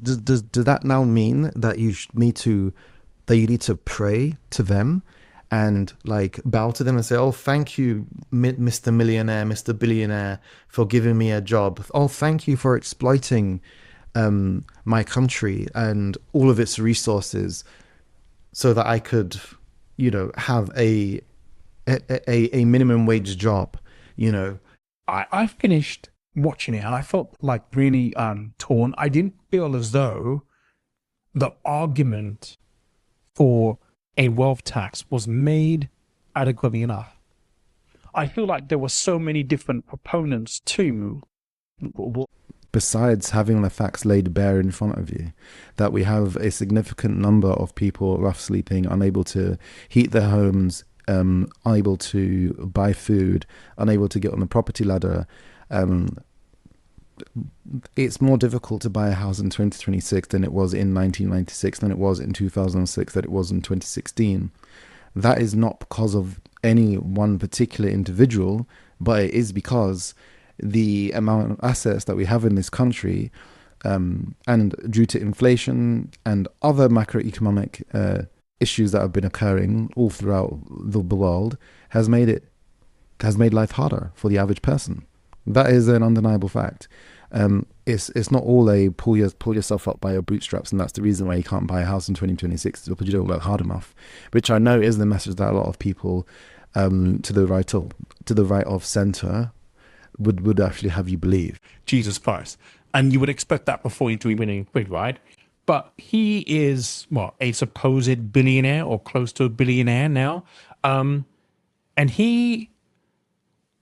does that now mean that that you need to pray to them and like bow to them and say, "Oh, thank you, Mr. Millionaire, Mr. Billionaire, for giving me a job. Oh, thank you for exploiting my country and all of its resources, so that I could, have a minimum wage job." You know, I finished watching it and I felt like really torn. I didn't feel as though the argument for a wealth tax was made adequately enough. I feel like there were so many different proponents to. besides having the facts laid bare in front of you, that we have a significant number of people rough sleeping, unable to heat their homes, unable to buy food, unable to get on the property ladder. It's more difficult to buy a house in 2026 than it was in 1996, than it was in 2006, than it was in 2016. That is not because of any one particular individual, but it is because the amount of assets that we have in this country, and due to inflation and other macroeconomic issues that have been occurring all throughout the world, has made life harder for the average person. That is an undeniable fact. It's not all a pull yourself up by your bootstraps, and that's the reason why you can't buy a house in 2026, because you don't work hard enough. Which I know is the message that a lot of people to the right of center would actually have you believe. Jesus Christ. And you would expect that before you to be winning big, right? But he is, a supposed billionaire or close to a billionaire now. And he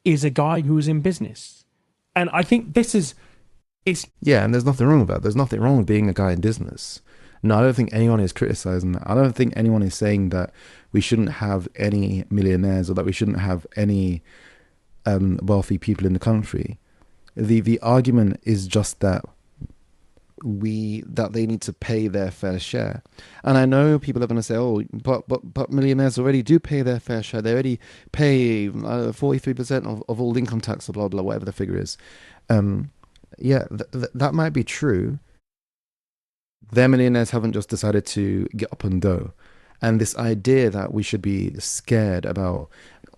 is a guy who is in business. And I think Yeah, and there's nothing wrong with that. There's nothing wrong with being a guy in business. No, I don't think anyone is criticizing that. I don't think anyone is saying that we shouldn't have any millionaires or that we shouldn't have any wealthy people in the country. The argument is just that they need to pay their fair share. And I know people are going to say, "Oh, but millionaires already do pay their fair share. They already pay 43% of all income tax, or blah blah, whatever the figure is." That might be true. Their millionaires haven't just decided to get up and go. And this idea that we should be scared about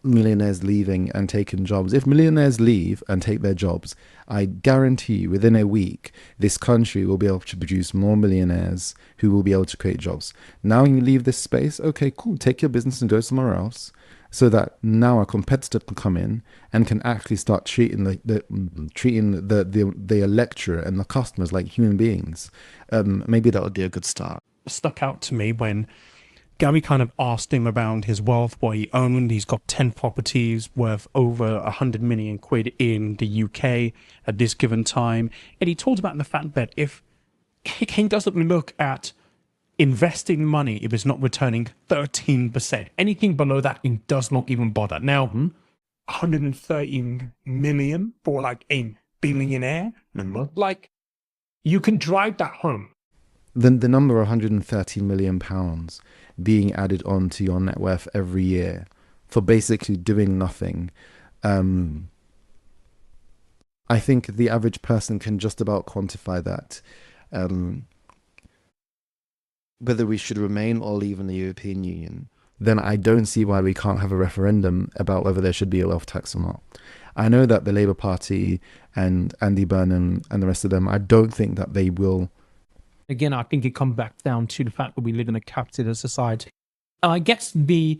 millionaires leaving and taking jobs. If millionaires leave and take their jobs, I guarantee you within a week, this country will be able to produce more millionaires who will be able to create jobs. Now you leave this space, okay, cool, take your business and go somewhere else, so that now a competitor can come in and can actually start treating the lecturer and the customers like human beings. Maybe that would be a good start. Stuck out to me when Gary kind of asked him around his wealth, what he owned. He's got 10 properties worth over 100 million quid in the UK at this given time. And he talked about the fact that if he doesn't look at investing money if it's not returning 13%, anything below that, he does not even bother. Now, 113 million for like a billionaire, like you can drive that home. The number 130 million pounds being added on to your net worth every year for basically doing nothing. I think the average person can just about quantify that. Whether we should remain or leave in the European Union, then I don't see why we can't have a referendum about whether there should be a wealth tax or not. I know that the Labour Party and Andy Burnham and the rest of them, I don't think that they will. Again, I think it comes back down to the fact that we live in a capitalist society. I guess the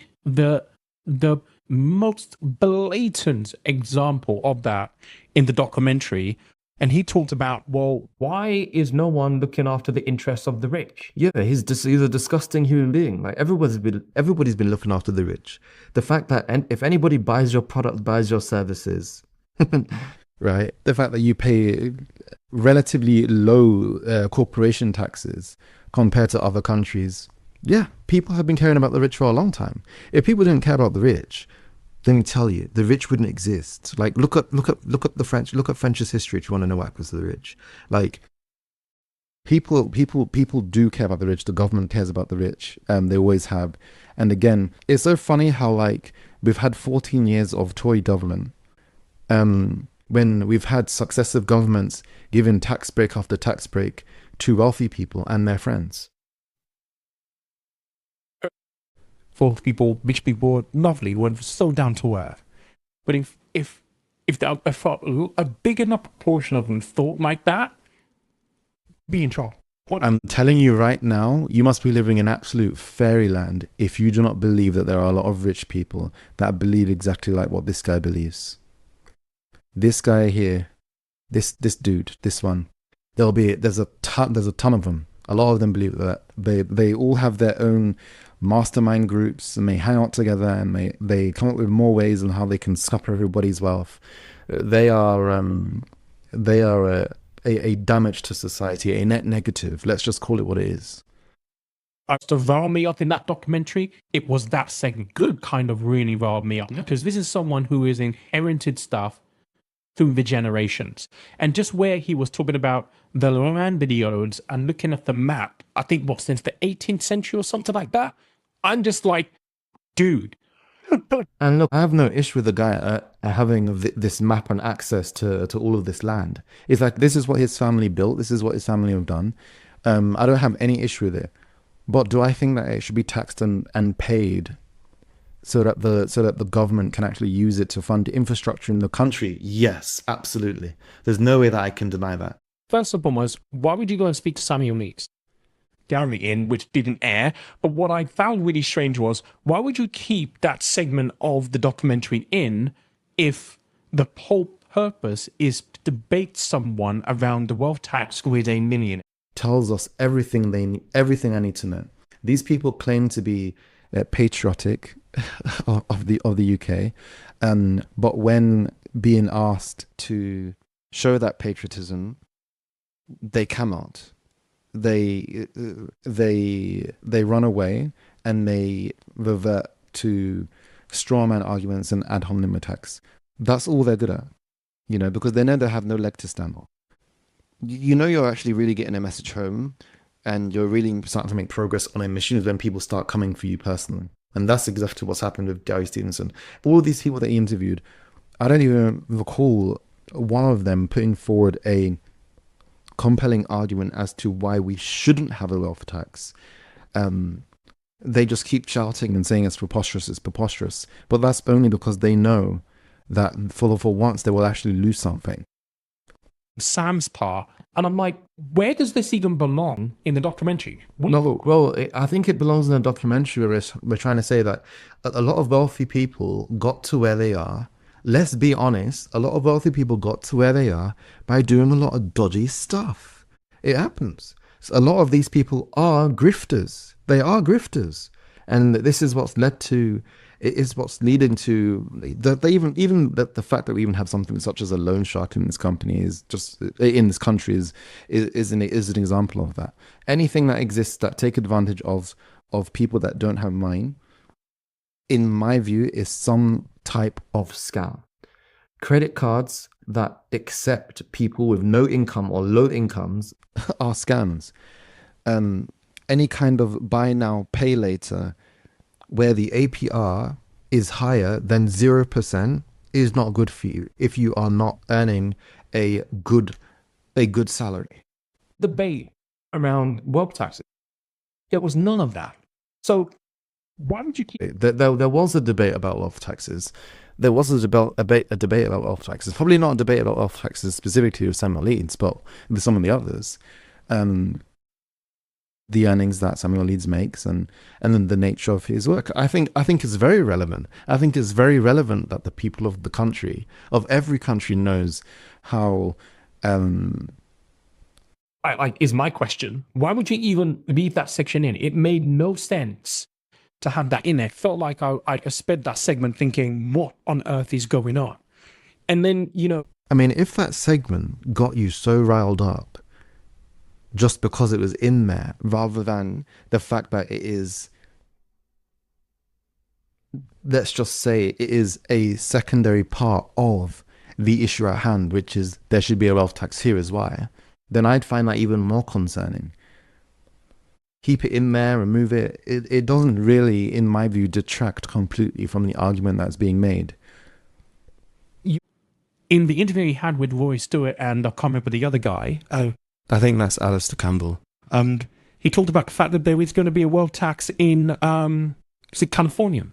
most blatant example of that in the documentary, and he talked about, well, why is no one looking after the interests of the rich? Yeah, he's a disgusting human being. Like everybody's been looking after the rich. The fact that if anybody buys your product, buys your services, right? The fact that you pay relatively low corporation taxes compared to other countries. Yeah, people have been caring about the rich for a long time. If people didn't care about the rich, let me tell you, the rich wouldn't exist. Like, look at the French. Look at French's history if you want to know what happens to the rich. Like, people do care about the rich. The government cares about the rich. They always have. And again, it's so funny how like we've had 14 years of Tory government. When we've had successive governments giving tax break after tax break to wealthy people and their friends. For people, rich people, lovely, were so down to earth. But if a big enough proportion of them thought like that, be in trouble. I'm telling you right now, you must be living in absolute fairyland if you do not believe that there are a lot of rich people that believe exactly like what this guy believes. This guy here, this dude, this one, there's a ton of them. A lot of them believe that they all have their own mastermind groups, and they hang out together, and they come up with more ways on how they can scupper everybody's wealth. They are a damage to society, a net negative. Let's just call it what it is. To rile me up in that documentary, it was that segment. Good kind of really riled me up, because this is someone who is inherited stuff through the generations. And just where he was talking about the land videos and looking at the map, I think since the 18th century or something like that, I'm just like, dude. And look, I have no issue with the guy having this map and access to all of this land. It's like, this is what his family built. This is what his family have done. I don't have any issue with it. But do I think that it should be taxed and paid so that the government can actually use it to fund infrastructure in the country? Yes, absolutely. There's no way that I can deny that. First and foremost, why would you go and speak to Samuel Leeds? Down the Inn, which didn't air. But what I found really strange was, why would you keep that segment of the documentary in if the whole purpose is to debate someone around the wealth tax with a millionaire? Tells us everything I need to know. These people claim to be patriotic of the UK, but when being asked to show that patriotism, they cannot. They run away, and they revert to strawman arguments and ad hominem attacks. That's all they're good at, because they know they have no leg to stand on. You're actually really getting a message home, and you're really starting to make progress on a mission when people start coming for you personally. And that's exactly what's happened with Gary Stevenson. All of these people that he interviewed, I don't even recall one of them putting forward a compelling argument as to why we shouldn't have a wealth tax. They just keep shouting and saying it's preposterous. But that's only because they know that for once they will actually lose something. Sam's part, and I'm like, where does this even belong in the documentary? I think it belongs in the documentary where we're trying to say that a lot of wealthy people got to where they are. Let's be honest, a lot of wealthy people got to where they are by doing a lot of dodgy stuff. It happens. So a lot of these people are grifters. They are grifters. And this is what's leading to the fact that we even have something such as a loan shark in this company is an example of that. Anything that exists that take advantage of people that don't have money, in my view, is some type of scam. Credit cards that accept people with no income or low incomes are scams. Any kind of buy now, pay later, where the APR is higher than 0%, is not good for you if you are not earning a good salary. Debate around wealth taxes. There was none of that. So why would you keep... There was a debate about wealth taxes. There was a debate about wealth taxes. Probably not a debate about wealth taxes specifically with Samuel Leeds, but with some of the others. The earnings that Samuel Leeds makes and then the nature of his work. I think is very relevant. I think it's very relevant that the people of the country, of every country, knows how... is my question. Why would you even leave that section in? It made no sense to have that in there. It felt like I spent that segment thinking, what on earth is going on? And then, I mean, if that segment got you so riled up just because it was in there, rather than the fact that it is, let's just say, it is a secondary part of the issue at hand, which is there should be a wealth tax, here is why, then I'd find that even more concerning. Keep it in there, remove it. It doesn't really, in my view, detract completely from the argument that's being made. In the interview he had with Roy Stewart and I can't remember the other guy, I think that's Alistair Campbell. And he talked about the fact that there is going to be a wealth tax in is it California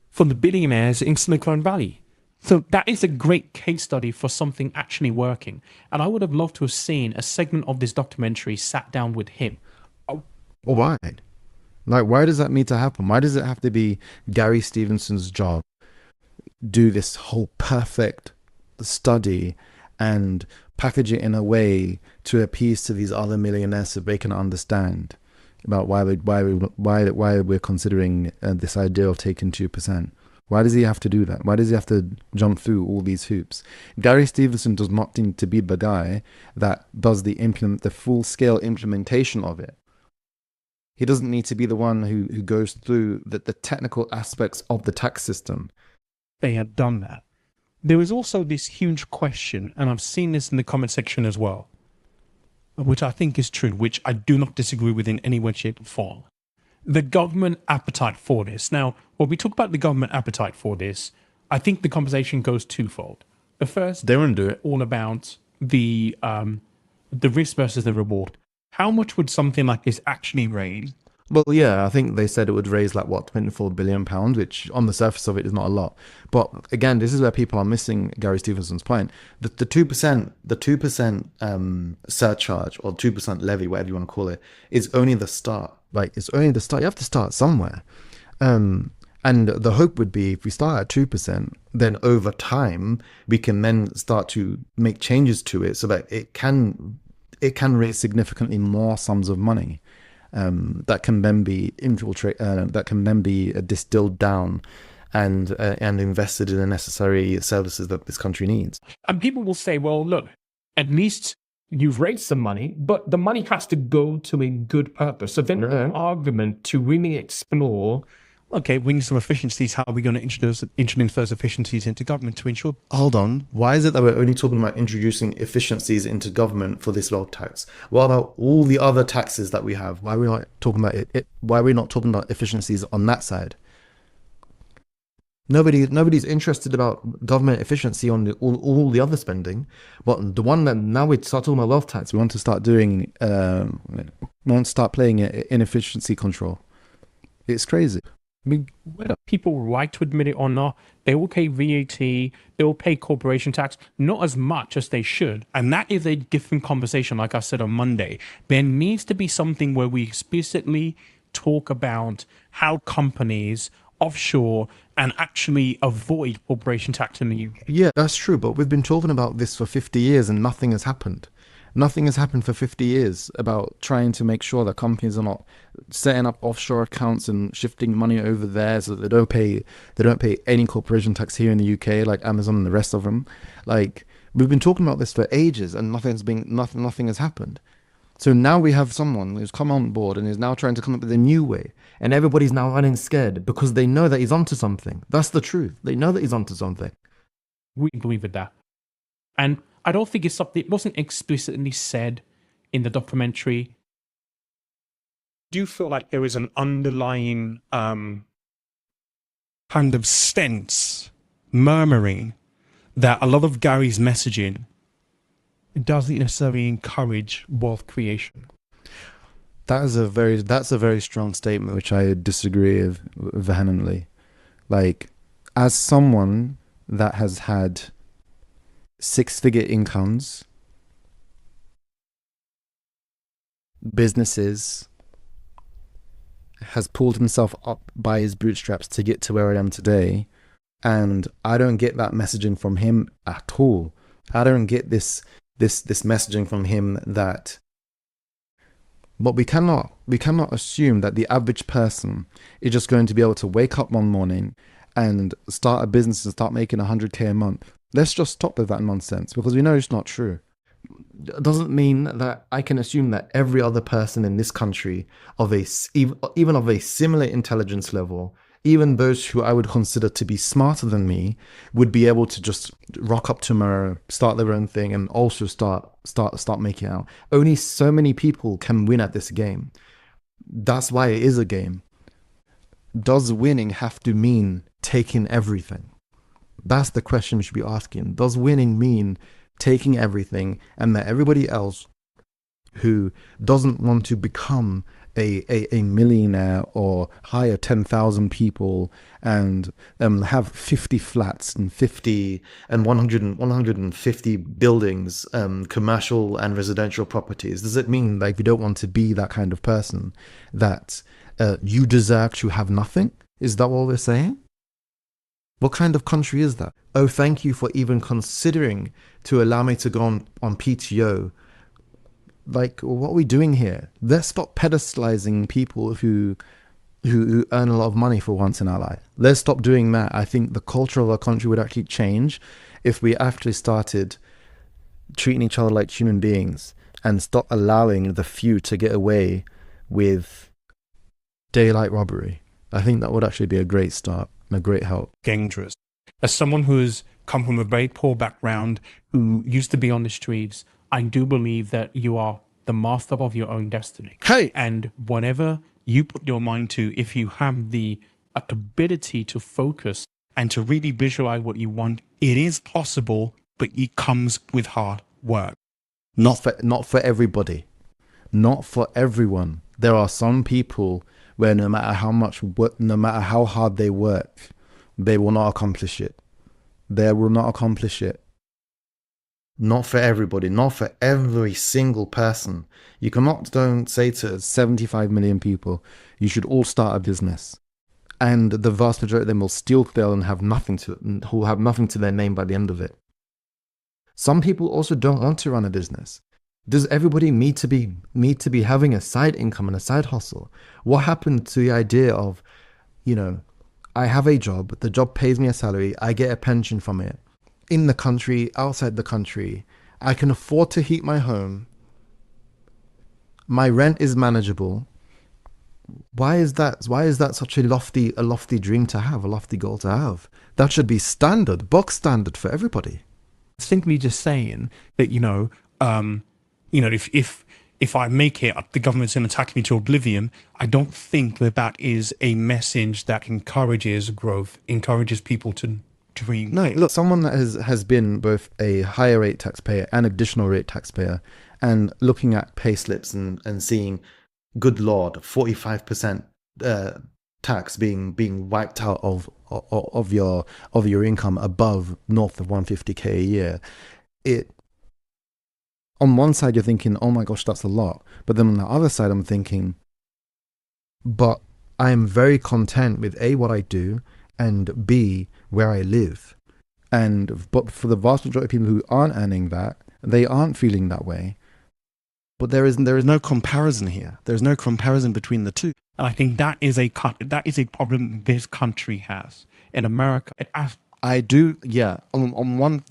for the billionaires in Silicon Valley. So that is a great case study for something actually working. And I would have loved to have seen a segment of this documentary sat down with him. Well, why? Like, why does that need to happen? Why does it have to be Gary Stevenson's job? Do this whole perfect study and package it in a way to appease to these other millionaires so they can understand about why we're considering this idea of taking 2%. Why does he have to do that? Why does he have to jump through all these hoops? Gary Stevenson does not need to be the guy that does the full scale implementation of it. He doesn't need to be the one who goes through the technical aspects of the tax system. They had done that. There was also this huge question, and I've seen this in the comment section as well, which I think is true, which I do not disagree with in any way, shape, or form. The government appetite for this. Now, when we talk about the government appetite for this, I think the conversation goes twofold. The first, they want to do it all about the risk versus the reward. How much would something like this actually raise? Well, yeah, I think they said it would raise like what, £24 billion, which on the surface of it is not a lot. But again, this is where people are missing Gary Stevenson's point. The 2%, surcharge or 2% levy, whatever you want to call it, is only the start. Like, it's only the start. You have to start somewhere. And the hope would be if we start at 2%, then over time we can then start to make changes to it so that it can raise significantly more sums of money. That can then be distilled down and invested in the necessary services that this country needs. And people will say, well, look, at least you've raised some money, but the money has to go to a good purpose. So then an argument to really explore, Okay, we need some efficiencies. How are we going to introduce those efficiencies into government to ensure? Hold on. Why is it that we're only talking about introducing efficiencies into government for this wealth tax? What about all the other taxes that we have? Why are we not talking about it? Why are we not talking about efficiencies on that side? Nobody's interested about government efficiency on all the other spending, but the one that now we start talking about wealth tax, we want to start doing. We want to start playing inefficiency control. It's crazy. I mean, whether people like to admit it or not, they will pay VAT, they will pay corporation tax, not as much as they should. And that is a different conversation, like I said on Monday. There needs to be something where we explicitly talk about how companies offshore and actually avoid corporation tax in the UK. Yeah, that's true, but we've been talking about this for 50 years and nothing has happened. Nothing has happened for 50 years about trying to make sure that companies are not setting up offshore accounts and shifting money over there so that they don't pay any corporation tax here in the UK like Amazon and the rest of them. Like, we've been talking about this for ages and nothing has happened. So now we have someone who's come on board and is now trying to come up with a new way, and everybody's now running scared because they know that he's onto something. That's the truth. They know that he's onto something. We believe in that. And I don't think it's something, it wasn't explicitly said in the documentary. Do you feel like there is an underlying kind of sense, murmuring, that a lot of Gary's messaging doesn't necessarily encourage wealth creation? That's a very strong statement, which I disagree with vehemently. Like, as someone that has had six-figure incomes, businesses, has pulled himself up by his bootstraps to get to where I am today, and I don't get that messaging from him at all. I don't get this messaging from him that. But we cannot assume that the average person is just going to be able to wake up one morning and start a business and start making 100k a month. Let's just stop with that nonsense, because we know it's not true. It doesn't mean that I can assume that every other person in this country even of a similar intelligence level, even those who I would consider to be smarter than me, would be able to just rock up tomorrow, start their own thing, and also start making out. Only so many people can win at this game. That's why it is a game. Does winning have to mean taking everything? That's the question we should be asking. Does winning mean taking everything and that everybody else who doesn't want to become a millionaire or hire 10,000 people and have 50 flats and 150 buildings, commercial and residential properties. Does it mean that if you don't want to be that kind of person, that you deserve to have nothing? Is that what we're saying? What kind of country is that? Oh, thank you for even considering to allow me to go on PTO. Like, what are we doing here? Let's stop pedestalizing people who earn a lot of money for once in our life. Let's stop doing that. I think the culture of our country would actually change if we actually started treating each other like human beings and stop allowing the few to get away with daylight robbery. I think that would actually be a great start and a great help. Dangerous. As someone who's come from a very poor background, who used to be on the streets, I do believe that you are the master of your own destiny. Hey! And whatever you put your mind to, if you have the ability to focus and to really visualize what you want, it is possible, but it comes with hard work. Not for everybody. Not for everyone. There are some people where no matter how much work, no matter how hard they work, they will not accomplish it. They will not accomplish it. Not for everybody, not for every single person. You cannot don't say to 75 million people, you should all start a business. And the vast majority of them will still fail and have nothing to their name by the end of it. Some people also don't want to run a business. Does everybody need to be having a side income and a side hustle? What happened to the idea of, I have a job, the job pays me a salary, I get a pension from it. In the country, outside the country, I can afford to heat my home. My rent is manageable. Why is that such a lofty dream to have, a lofty goal to have? That should be standard, box standard for everybody. Simply just saying that, if I make it, the government's going to attack me to oblivion. I don't think that is a message that encourages growth, encourages people to dream. No, look, someone that has been both a higher rate taxpayer and additional rate taxpayer, and looking at pay slips and seeing, good Lord, 45% tax being wiped out of your income above north of 150k a year. On one side you're thinking, oh my gosh, that's a lot, but then on the other side I'm thinking, but I am very content with A, what I do, and B, where I live. But for the vast majority of people who aren't earning that, they aren't feeling that way. But there is no comparison here. There's no comparison between the two. And I think that is a problem this country has. In America, I do, yeah.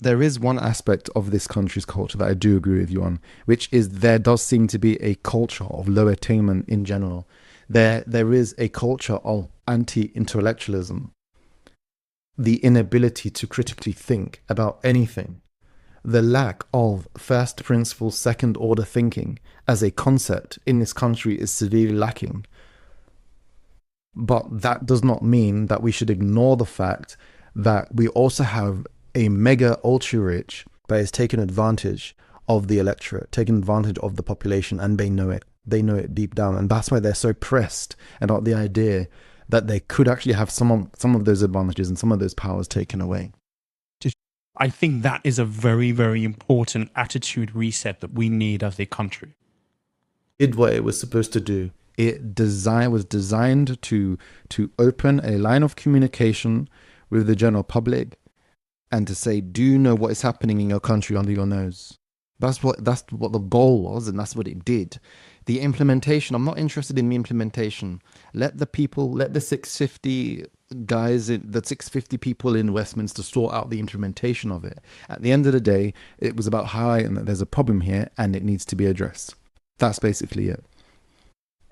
There is one aspect of this country's culture that I do agree with you on, which is there does seem to be a culture of low attainment in general. There is a culture of anti-intellectualism, the inability to critically think about anything, the lack of first principles, second order thinking as a concept in this country is severely lacking. But that does not mean that we should ignore the fact that we also have a mega ultra rich that has taken advantage of the electorate, taken advantage of the population, and they know it. They know it deep down, and that's why they're so pressed about the idea that they could actually have some of those advantages and some of those powers taken away. I think that is a very, very important attitude reset that we need as a country. It did what it was supposed to do. It was designed to open a line of communication with the general public and to say, do you know what is happening in your country under your nose? That's what the goal was, and that's what it did. The implementation, I'm not interested in the implementation. Let the 650 guys, the 650 people in Westminster sort out the implementation of it. At the end of the day, it was about how there's a problem here and it needs to be addressed. That's basically it.